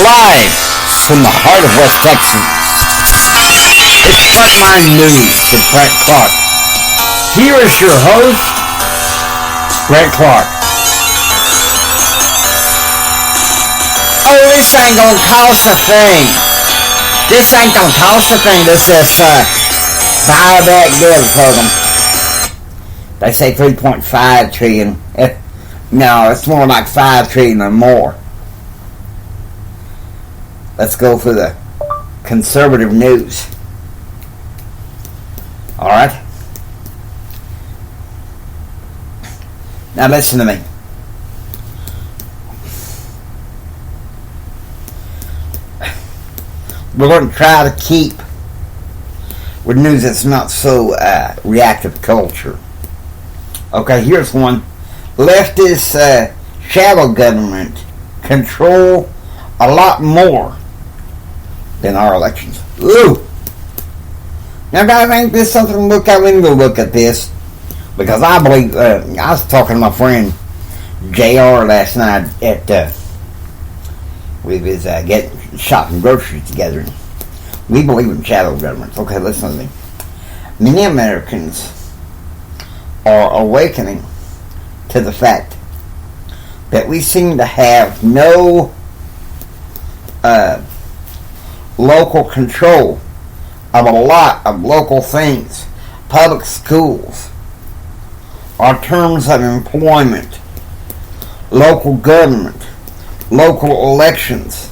Live from the heart of West Texas, it's Frontline News with Brent Clark. Here is your host, Brent Clark. Oh, this ain't gonna cost a thing. This ain't gonna cost a thing. This is buyback debt program. They say 3.5 trillion. No, it's more like 5 trillion or more. Let's go for the conservative news. Alright? Now listen to me. We're going to try to keep with news that's not so reactive culture. Okay, here's one. Leftist shadow government control a lot more than our elections. Ooh! Now, guys, ain't this something to look at? We need to look at this. Because I believe, I was talking to my friend JR last night at, we was getting shopping groceries together. We believe in shadow governments. Okay, listen to me. Many Americans are awakening to the fact that we seem to have no local control of a lot of local things. Public schools, our terms of employment, local government, local elections.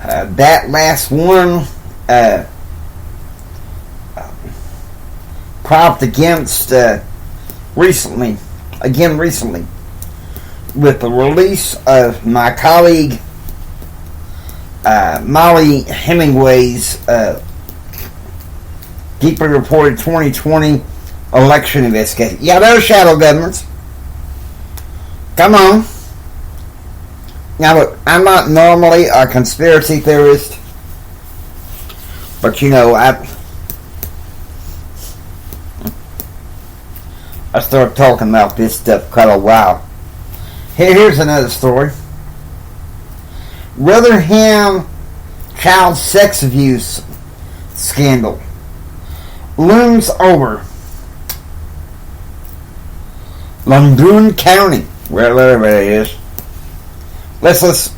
That last one propped against recently with the release of my colleague Molly Hemingway's deeply reported 2020 election investigation. Yeah, those shadow governments. Come on. Now look, I'm not normally a conspiracy theorist, but you know, I started talking about this stuff quite a while. Here's another story. Rotherham child sex abuse scandal looms over London County, wherever it is. Let's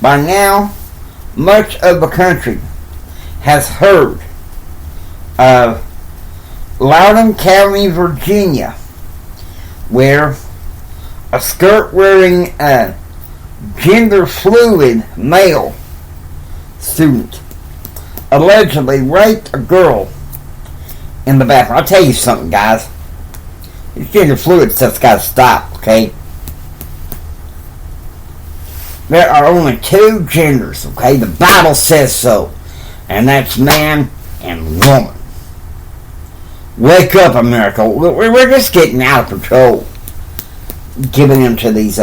by now, much of the country has heard of Loudoun County, Virginia, where a skirt-wearing gender-fluid male student allegedly raped a girl in the bathroom. I'll tell you something, guys. This gender-fluid stuff's got to stop, okay? There are only two genders, okay? The Bible says so. And that's man and woman. Wake up, America. We're just getting out of control. Giving them to these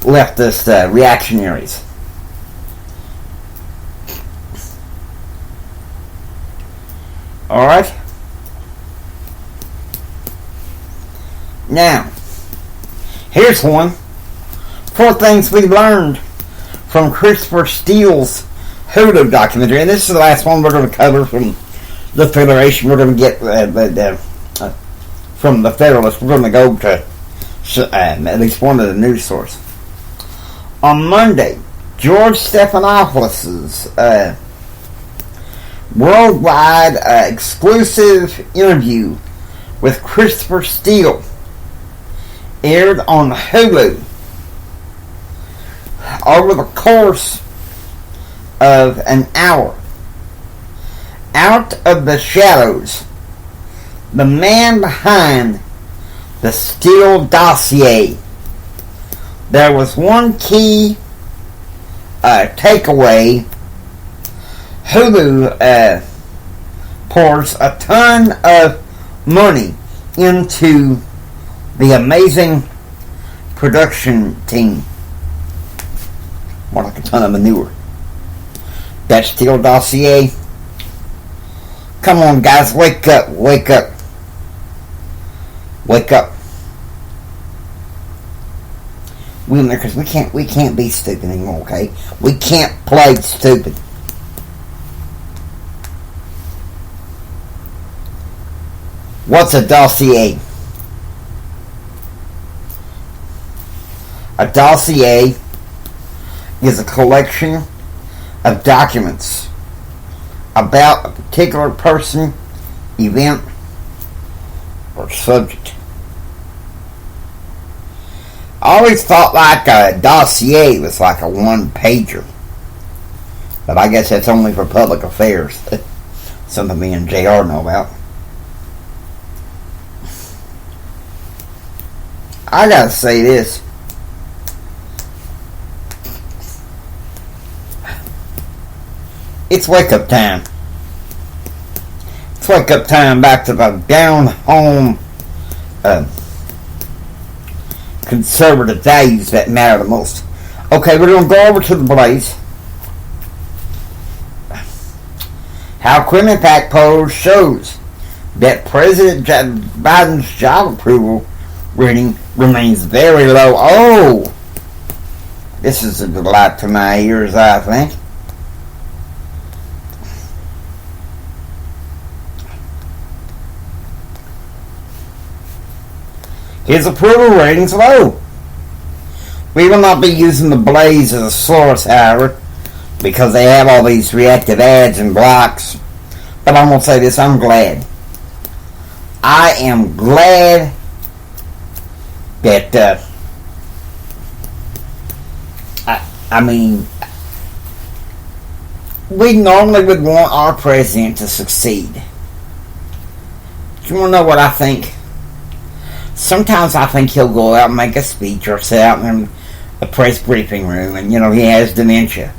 leftist reactionaries. Alright? Now, here's one. 4 things we learned from Christopher Steele's Hulu documentary. And this is the last one we're going to cover from the Federation. We're going to get from the Federalist. We're going to go to at least one of the news sources. On Monday, George Stephanopoulos' worldwide exclusive interview with Christopher Steele aired on Hulu. Over the course of an hour, out of the shadows, the man behind the Steele dossier. There was one key takeaway. Hulu pours a ton of money into the amazing production team. More like a ton of manure. That Steele dossier. Come on, guys, wake up, wake up. Wake up. Because we can't be stupid anymore, okay? We can't play stupid. What's a dossier? A dossier is a collection of documents about a particular person, event, or subject. I always thought like a dossier was like a one-pager. But I guess that's only for public affairs. Something me and JR know about. I gotta say this. It's wake-up time. It's wake-up time back to the down-home conservative values that matter the most. Okay, we're going to go over to the blaze. How Impact poll shows that President Biden's job approval rating remains very low. Oh! This is a delight to my ears, I think. His approval rating's low. We will not be using the blaze as a source, however, because they have all these reactive ads and blocks. But I'm going to say this, I'm glad. I am glad that, I mean, we normally would want our president to succeed. Do you want to know what I think? Sometimes I think he'll go out and make a speech or sit out in a press briefing room and, he has dementia.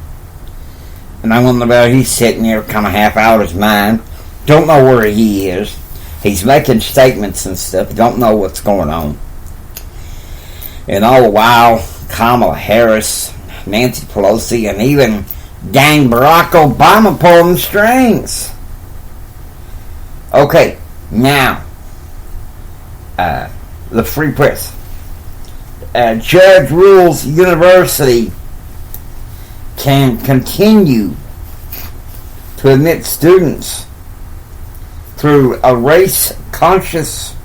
And I wonder about he's sitting there kind of half out of his mind. Don't know where he is. He's making statements and stuff. Don't know what's going on. And all the while, Kamala Harris, Nancy Pelosi, and even dang Barack Obama pulling strings. Okay, now, the free press. Judge rules university can continue to admit students through a race-conscious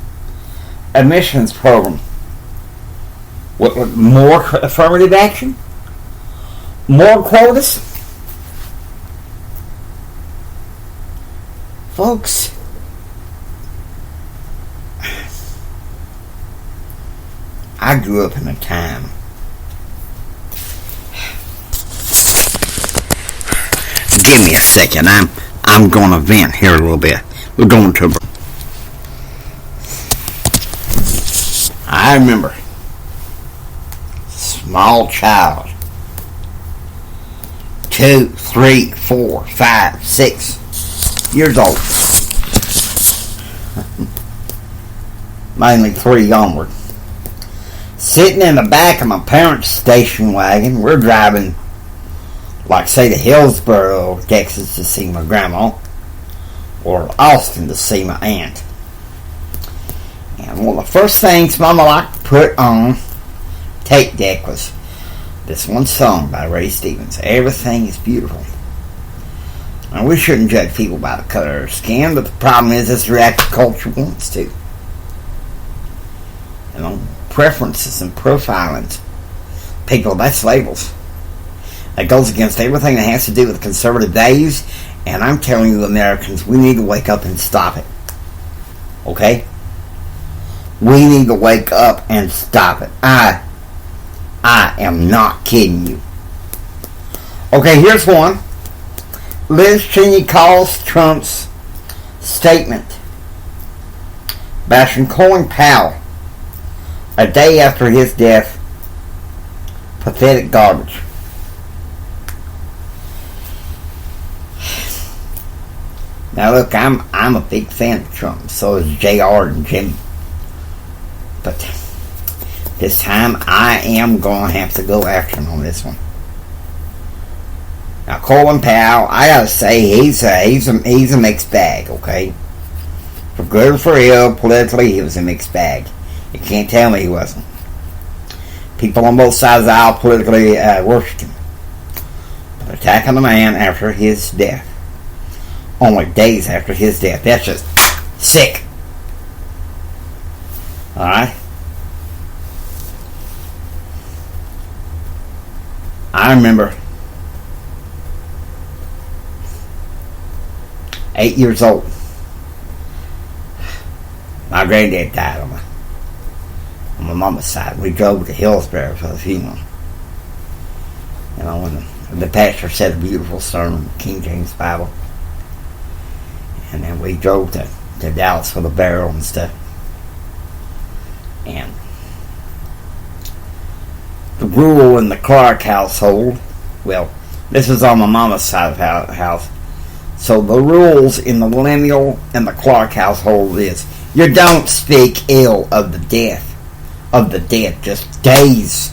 admissions program. What, more affirmative action? More quotas? Folks, I grew up in a time give me a second. I'm going to vent here a little bit. We're going to I remember small child 2, 3, 4, 5, 6 years old, mainly 3 onward, sitting in the back of my parents' station wagon. We're driving, like, say, to Hillsboro, Texas to see my grandma, or Austin to see my aunt. And one of the first things Mama liked to put on tape deck was this one song by Ray Stevens, Everything is Beautiful. And we shouldn't judge people by the color of their skin, but the problem is this reactive culture wants to. Preferences and profiling people, that's labels. That goes against everything that has to do with conservative values, and I'm telling you, Americans, we need to wake up and stop it. Okay? We need to wake up and stop it. I am not kidding you. Okay, here's one. Liz Cheney calls Trump's statement bashing Colin Powell a day after his death pathetic garbage. Now look, I'm a big fan of Trump. So is JR and Jimmy. But this time I am going to have to go after him on this one. Now Colin Powell, I gotta say he's a mixed bag, okay? For good or for ill, politically he was a mixed bag. You can't tell me he wasn't. People on both sides of the aisle politically worshipped him. But attacking the man after his death, only days after his death, that's just sick. Alright? I remember 8 years old. My granddad died on my mama's side. We drove to Hillsborough for the funeral. You know, when the pastor said a beautiful sermon, King James Bible. And then we drove to Dallas for the burial and stuff. And the rule in the Clark household, well, this is on my mama's side of the house. So the rules in the Millennial and the Clark household is you don't speak ill of the dead just days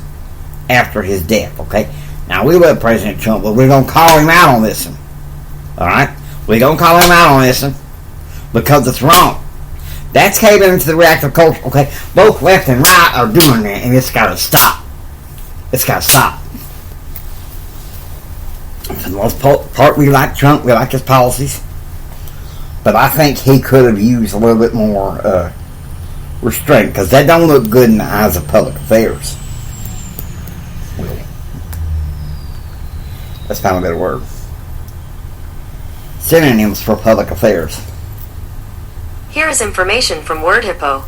after his death, okay? Now, we love President Trump, but we're going to call him out on this one. Alright? We're going to call him out on this one because it's wrong. That's catering to the reactive culture, okay? Both left and right are doing that, and it's got to stop. It's got to stop. For the most part, we like Trump. We like his policies. But I think he could have used a little bit more restraint, because that don't look good in the eyes of public affairs. Really. That's not a better word. Synonyms for public affairs. Here is information from WordHippo.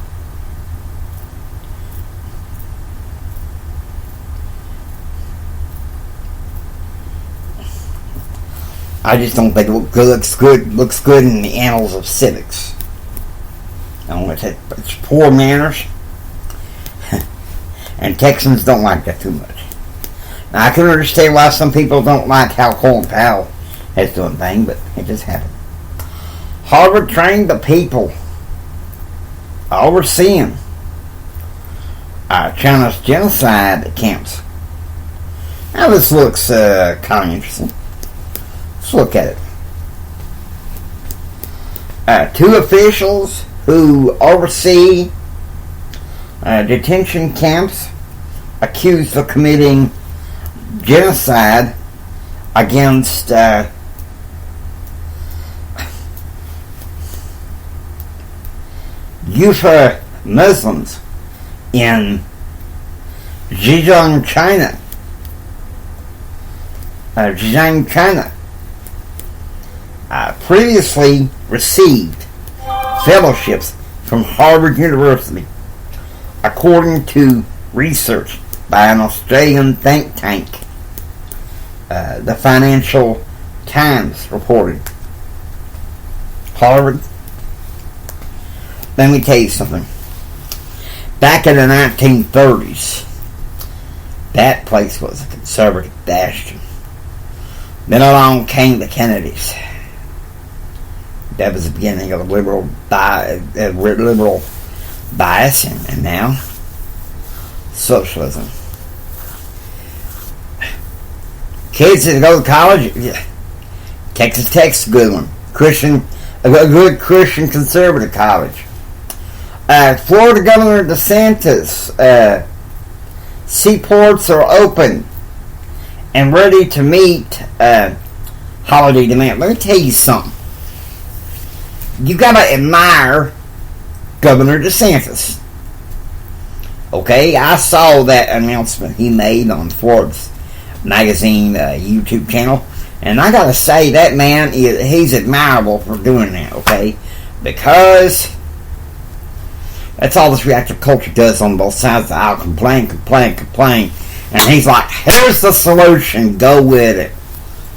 I just don't think it looks good in the annals of civics. It's poor manners. And Texans don't like that too much. Now, I can understand why some people don't like how Colin Powell is doing things, but it just happened. Harvard trained the people overseeing China's genocide camps. Now, this looks kind of interesting. Let's look at it. 2 officials who oversee detention camps accused of committing genocide against Uyghur Muslims in Zhejiang, China. Previously received fellowships from Harvard University, according to research by an Australian think tank. The Financial Times reported. Harvard. Let me tell you something. Back in the 1930s, that place was a conservative bastion. Then along came the Kennedys. That was the beginning of a liberal bias, and now socialism. Kids that go to college, Texas Tech's a good one. A good Christian conservative college. Florida Governor DeSantis, seaports are open and ready to meet holiday demand. Let me tell you something. You gotta admire Governor DeSantis. Okay, I saw that announcement he made on Forbes magazine YouTube channel, and I gotta say that man he's admirable for doing that. Okay, because that's all this reactive culture does on both sides of the aisle. Complain, and he's like, here's the solution, go with it.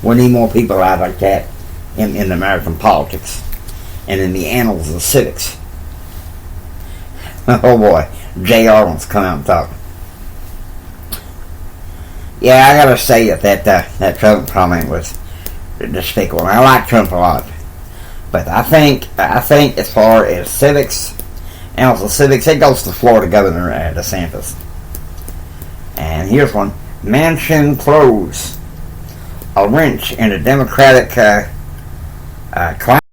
We need more people out like that in American politics and in the annals of civics. Oh boy, JR wants to come out and talk. Yeah, I gotta say that Trump comment was despicable. I like Trump a lot, but I think as far as civics, annals of civics, it goes to Florida Governor DeSantis. And here's one: Manchin throws a wrench in a Democratic climate.